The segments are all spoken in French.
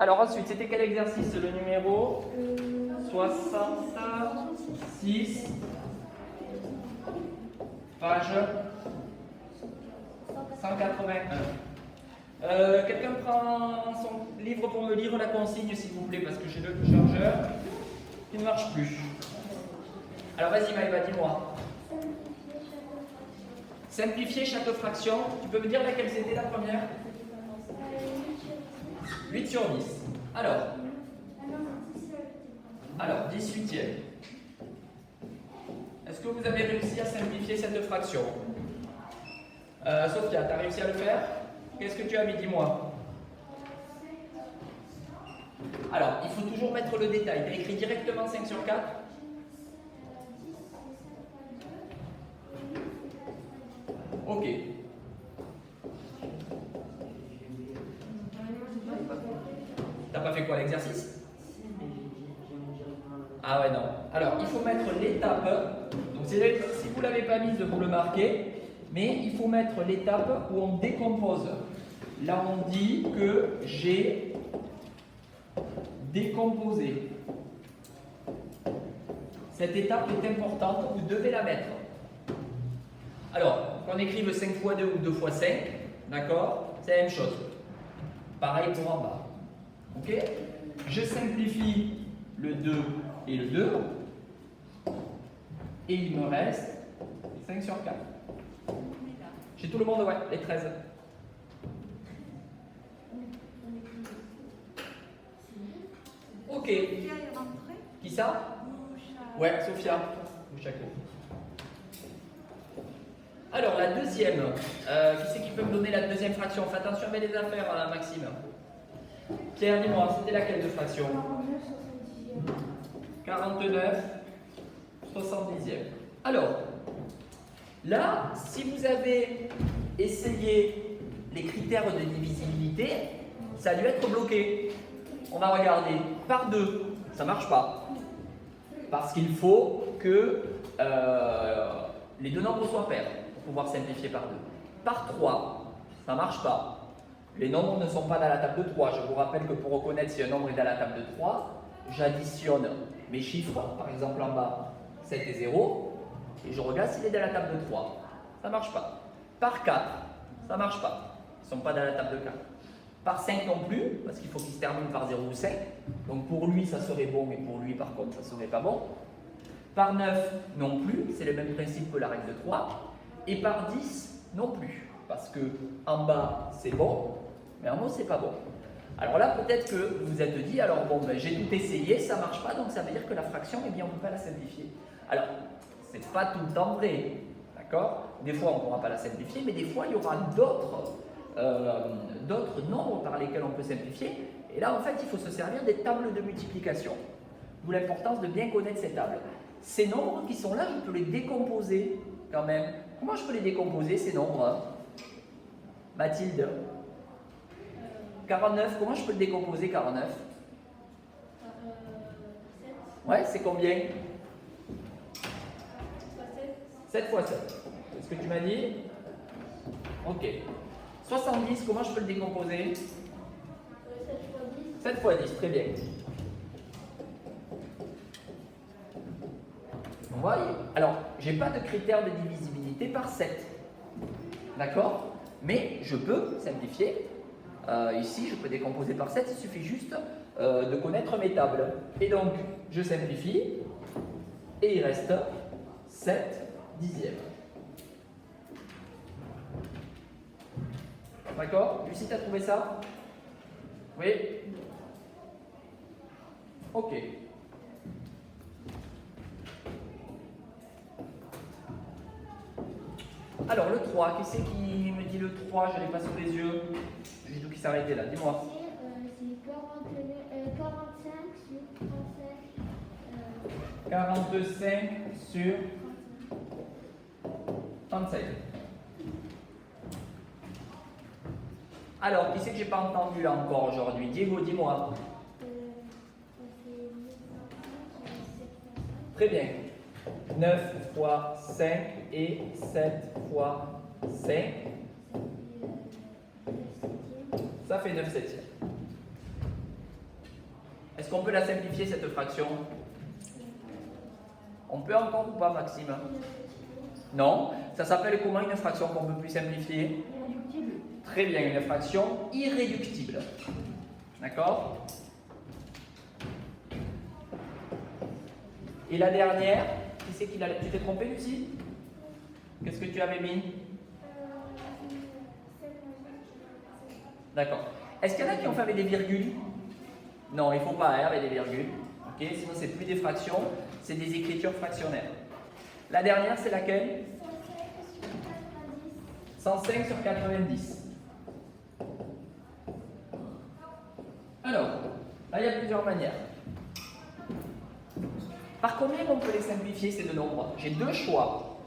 Alors ensuite, c'était quel exercice le numéro 66, page 181. Quelqu'un prend son livre pour me lire la consigne, s'il vous plaît, parce que j'ai le chargeur qui ne marche plus. Alors vas-y Maëva, dis-moi. Simplifier chaque fraction. Tu peux me dire laquelle c'était la première? 8 sur 10. Alors 18e. Est-ce que vous avez réussi à simplifier cette fraction? Sophia, tu as réussi à le faire? Qu'est-ce que tu as mis? Dis-moi. Alors, il faut toujours mettre le détail. Tu as écrit directement 5 sur 4? Ok. T'as pas fait quoi l'exercice? Ah ouais, non. Alors, il faut mettre l'étape. Donc, si vous ne l'avez pas mise, vous le marquez. Mais il faut mettre l'étape où on décompose. Là, on dit que j'ai décomposé. Cette étape est importante, vous devez la mettre. Alors, qu'on écrive 5 x 2 ou 2 x 5, d'accord? C'est la même chose. Pareil pour en bas. Ok? Je simplifie le 2 et le 2. Et il me reste 5 sur 4. Chez tout le monde, ouais, les 13. Ok. Qui ça? Ouais, Sophia. Alors, la deuxième. Qui c'est qui peut me donner la deuxième fraction? Fais attention à les affaires, Maxime. Pierre, dis-moi, c'était laquelle de fraction? 49 70e. Alors, là, si vous avez essayé les critères de divisibilité, ça a dû être bloqué. On va regarder par 2, ça ne marche pas. Parce qu'il faut que les deux nombres soient pairs pour pouvoir simplifier par 2. Par 3, ça ne marche pas. Les nombres ne sont pas dans la table de 3. Je vous rappelle que pour reconnaître si un nombre est dans la table de 3, j'additionne mes chiffres, par exemple en bas, 7 et 0, et je regarde s'il est dans la table de 3. Ça ne marche pas. Par 4, ça ne marche pas. Ils ne sont pas dans la table de 4. Par 5 non plus, parce qu'il faut qu'il se termine par 0 ou 5. Donc pour lui, ça serait bon, mais pour lui, par contre, ça ne serait pas bon. Par 9 non plus, c'est le même principe que la règle de 3. Et par 10 non plus, parce que en bas, c'est bon, mais en haut, c'est pas bon. Alors là, peut-être que vous vous êtes dit, alors bon, ben, j'ai tout essayé, ça ne marche pas, donc ça veut dire que la fraction, eh bien, on ne peut pas la simplifier. Alors, ce n'est pas tout le temps vrai, d'accord? Des fois, on ne pourra pas la simplifier, mais des fois, il y aura d'autres nombres par lesquels on peut simplifier. Et là, en fait, il faut se servir des tables de multiplication. D'où l'importance de bien connaître ces tables. Ces nombres qui sont là, je peux les décomposer quand même. Comment je peux les décomposer, ces nombres, hein? Mathilde? 49, comment je peux le décomposer, 49? 7. Ouais, c'est combien? 7 x 7. C'est ce que tu m'as dit? Ok. 70, comment je peux le décomposer? 7 x 10, très bien. Vous voyez? Alors, je n'ai pas de critère de divisibilité par 7. D'accord? Mais je peux simplifier. Ici, je peux décomposer par 7, il suffit juste de connaître mes tables. Et donc, je simplifie, et il reste 7 dixièmes. D'accord? Lucie, tu as trouvé ça? Oui? Ok. Alors, le 3, qui c'est qui me dit le 3? Je ne l'ai pas sous les yeux. J'ai tout qui s'est arrêté là, dis-moi. C'est 45 sur 35. 45 sur 35. Alors, qui c'est que j'ai pas entendu là encore aujourd'hui? Diego, dis-moi. Très bien. 9 fois 5 et 7 fois 5. Ça fait 9 septièmes. Est-ce qu'on peut la simplifier cette fraction? On peut encore ou pas, Maxime? Non. Ça s'appelle comment une fraction qu'on ne peut plus simplifier? Irréductible. Très bien, une fraction irréductible. D'accord? Et la dernière, qui c'est qui l'a... Tu t'es trompé, Lucie? Qu'est-ce que tu avais mis? D'accord. Est-ce qu'il y en a qui ont fait avec des virgules? Non, il ne faut pas avec des virgules. Ok, sinon, c'est plus des fractions, c'est des écritures fractionnaires. La dernière, c'est laquelle? 105 sur 90. Alors, là, il y a plusieurs manières. Par combien on peut les simplifier, ces deux nombres? J'ai deux choix.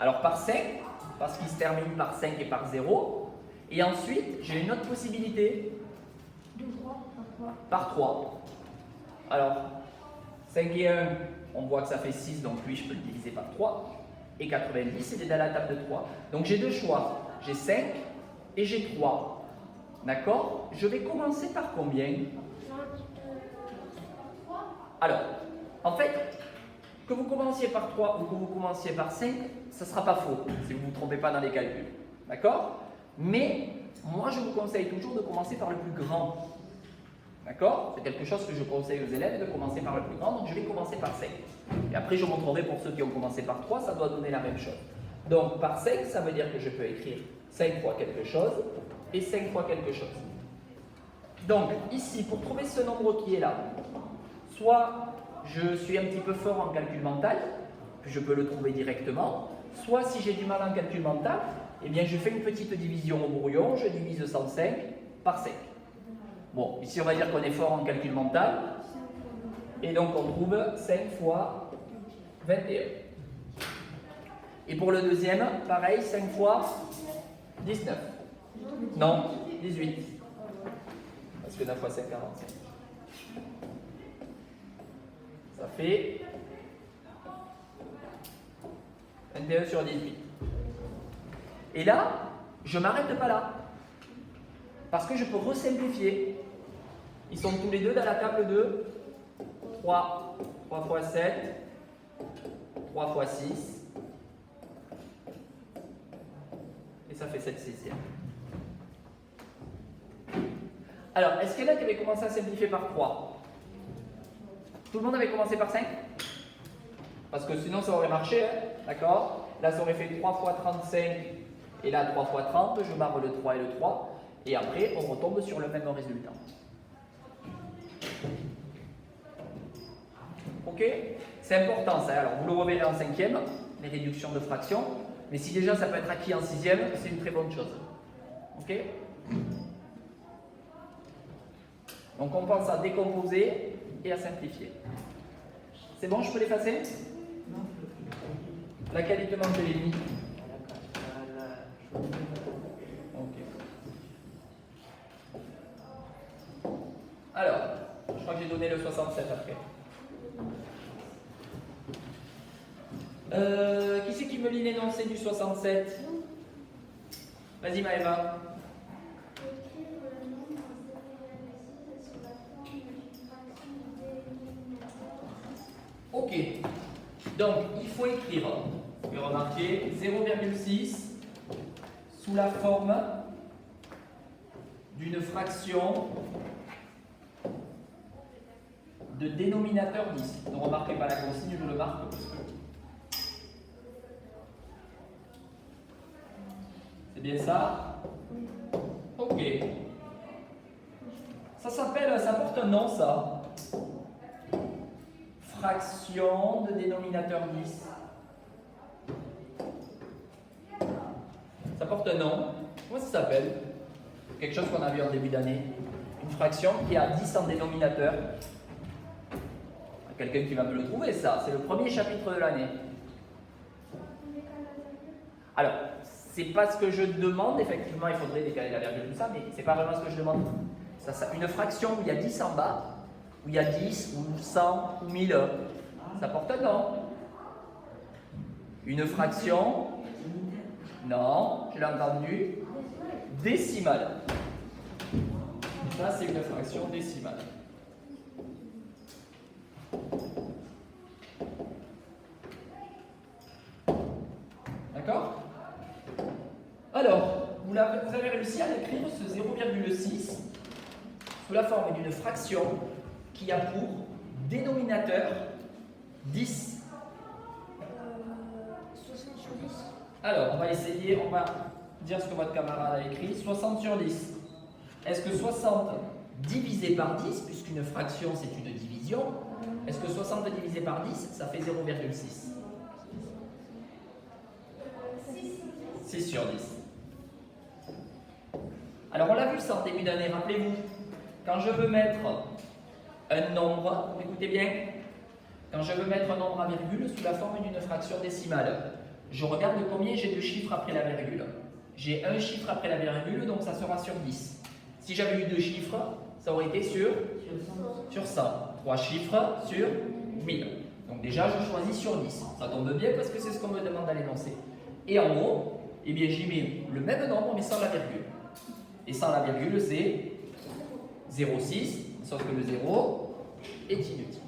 Alors, par 5, parce qu'ils se terminent par 5 et par 0. Et ensuite, j'ai une autre possibilité. 2, 3, Par 3. Alors, 5 et 1, on voit que ça fait 6, donc lui, je peux le diviser par 3. Et 90, il est dans la table de 3. Donc, j'ai deux choix. J'ai 5 et j'ai 3. D'accord? Je vais commencer par combien? Alors, en fait, que vous commenciez par 3 ou que vous commenciez par 5, ça ne sera pas faux si vous ne vous trompez pas dans les calculs. D'accord? Mais moi, je vous conseille toujours de commencer par le plus grand. D'accord? C'est quelque chose que je conseille aux élèves de commencer par le plus grand, donc je vais commencer par 5. Et après, je montrerai pour ceux qui ont commencé par 3, ça doit donner la même chose. Donc, par 5, ça veut dire que je peux écrire 5 fois quelque chose et 5 fois quelque chose. Donc, ici, pour trouver ce nombre qui est là, soit je suis un petit peu fort en calcul mental, puis je peux le trouver directement, soit si j'ai du mal en calcul mental, eh bien je fais une petite division au brouillon, je divise 105 par 5. Bon, ici on va dire qu'on est fort en calcul mental, et donc on trouve 5 fois 21. Et pour le deuxième, pareil, 5 fois 19. Non, 18. Parce que 9 fois 5, 45. Ça fait 21 sur 18. Et là, je ne m'arrête pas là. Parce que je peux resimplifier. Ils sont tous les deux dans la table de 3. 3 fois 7. 3 fois 6. Et ça fait 7 sixièmes. Alors, est-ce qu'il y en a qui avaient commencé à simplifier par 3? Tout le monde avait commencé par 5? Parce que sinon ça aurait marché, hein, d'accord? Là ça aurait fait 3 fois 35 et là 3 fois 30, je barre le 3 et le 3 et après on retombe sur le même résultat. Ok? C'est important ça, alors vous le reverrez en 5e, les réductions de fractions, mais si déjà ça peut être acquis en 6e, c'est une très bonne chose. Ok? Donc on pense à décomposer et à simplifier. C'est bon, je peux l'effacer? Laquelle il te manque de l'ennemi? Ok. Alors, je crois que j'ai donné le 67 après. Qui c'est qui me lit l'énoncé du 67? Vas-y Maëva. Ok, donc il faut écrire, vous pouvez remarquer, 0,6 sous la forme d'une fraction de dénominateur 10. Ne remarquez pas la consigne, je le marque parce que... C'est bien ça? Ok. Ça porte un nom ça. Fraction de dénominateur 10. Ça porte un nom. Comment ça s'appelle? Quelque chose qu'on a vu en début d'année. Une fraction qui a 10 en dénominateur. Quelqu'un qui va me le trouver, ça. C'est le premier chapitre de l'année. Alors, c'est pas ce que je demande. Effectivement, il faudrait décaler la virgule, tout ça, mais c'est pas vraiment ce que je demande. Une fraction où il y a 10 en bas, où il y a 10 ou 100 ou 1000, ça porte un nom. Une fraction, non, je l'ai entendu, décimale. Ça, c'est une fraction décimale. Alors, vous avez réussi à écrire ce 0,6 sous la forme d'une fraction qui a pour dénominateur 10. 60 sur 10. Alors, on va essayer, on va dire ce que votre camarade a écrit. 60 sur 10. Est-ce que 60 divisé par 10, puisqu'une fraction c'est une division, est-ce que 60 divisé par 10, ça fait 0,6 ? 6 sur 10. Alors on l'a vu ça en début d'année, rappelez-vous. Quand je veux mettre un nombre, écoutez bien, quand je veux mettre un nombre à virgule sous la forme d'une fraction décimale, je regarde combien j'ai de chiffres après la virgule. J'ai un chiffre après la virgule, donc ça sera sur 10. Si j'avais eu 2 chiffres, ça aurait été sur 100. 3 chiffres sur 1000. Donc déjà, je choisis sur 10. Ça tombe bien parce que c'est ce qu'on me demande à l'énoncer. Et en haut, eh bien, j'y mets le même nombre mais sans la virgule. Et sans la virgule, c'est 0,6, sauf que le 0 est inutile.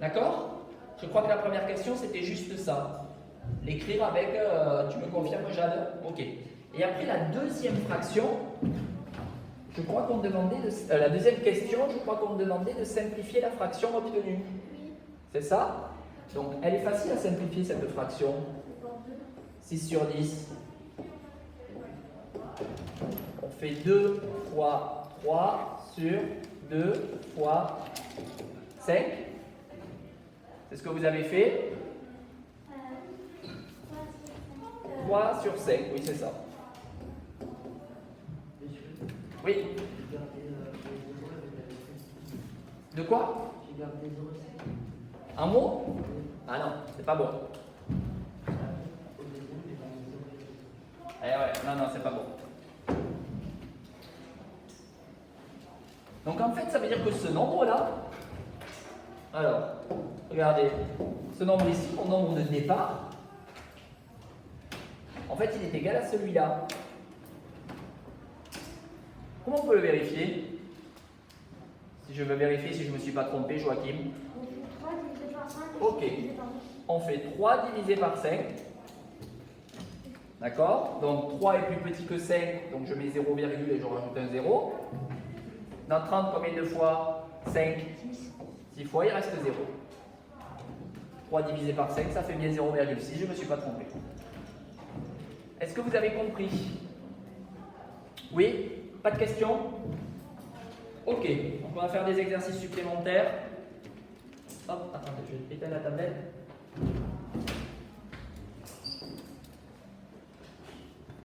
D'accord? Je crois que la première question, c'était juste ça. L'écrire avec, tu me confirmes, Jade? Ok. Et après la deuxième fraction, je crois qu'on demandait la deuxième question, je crois qu'on demandait de simplifier la fraction obtenue. C'est ça? Donc, elle est facile à simplifier cette fraction. 6 sur 10. On fait 2 fois 3 sur 2 fois 5. C'est ce que vous avez fait? 3 sur 5, oui, c'est ça. Oui. De quoi? Un mot? Ah non, c'est pas bon. Eh ouais, non, c'est pas bon. Donc en fait, ça veut dire que ce nombre-là, alors, regardez, ce nombre ici, mon nombre de départ, en fait, il est égal à celui-là. Comment on peut le vérifier? Si je veux vérifier si je ne me suis pas trompé, Joachim. On fait 3 divisé par 5. Ok. On fait 3 divisé par 5. D'accord? Donc 3 est plus petit que 5, donc je mets 0, et je rajoute un 0. Dans 30, combien de fois 5? 6 fois, il reste 0. 3 divisé par 5, ça fait bien 0,6, je ne me suis pas trompé. Est-ce que vous avez compris? Oui? Pas de questions? Ok, donc on va faire des exercices supplémentaires. Hop, attendez, je vais éteindre la tablette.